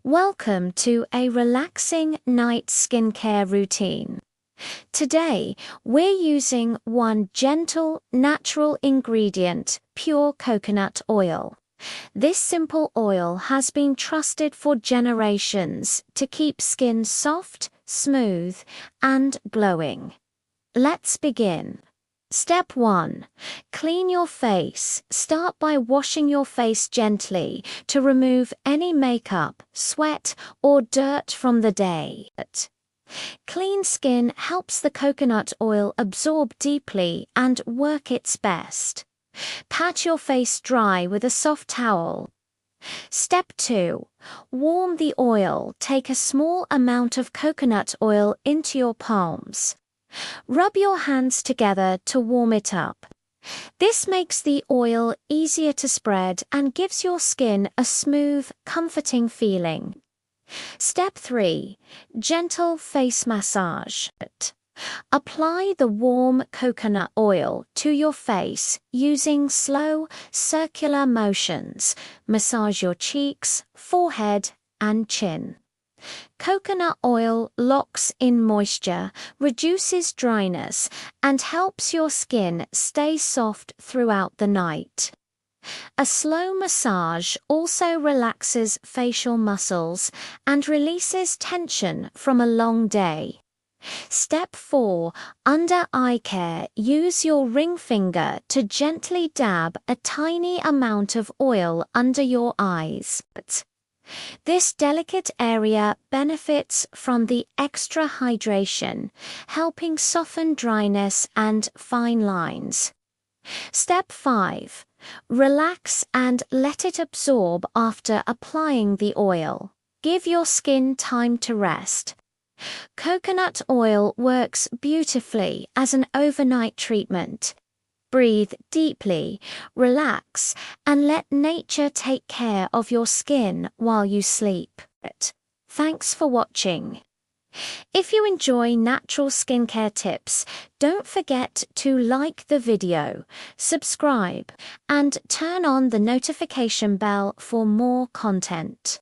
Welcome to a relaxing night skincare routine. Today, we're using one gentle, natural ingredient, pure coconut oil. This simple oil has been trusted for generations to keep skin soft, smooth, and glowing. Let's begin. Step 1. Clean your face. Start by washing your face gently to remove any makeup, sweat, or dirt from the day. Clean skin helps the coconut oil absorb deeply and work its best. Pat your face dry with a soft towel. Step 2. Warm the oil. Take a small amount of coconut oil into your palms. Rub your hands together to warm it up. This makes the oil easier to spread and gives your skin a smooth, comforting feeling. Step 3. Gentle face massage. Apply the warm coconut oil to your face using slow, circular motions. Massage your cheeks, forehead, and chin. Coconut oil locks in moisture, reduces dryness, and helps your skin stay soft throughout the night. A slow massage also relaxes facial muscles and releases tension from a long day. Step 4. Under eye care, use your ring finger to gently dab a tiny amount of oil under your eyes. This delicate area benefits from the extra hydration, helping soften dryness and fine lines. Step 5. Relax and let it absorb after applying the oil. Give your skin time to rest. Coconut oil works beautifully as an overnight treatment. Breathe deeply, relax, and let nature take care of your skin while you sleep. Thanks for watching. If you enjoy natural skincare tips, don't forget to like the video, subscribe, and turn on the notification bell for more content.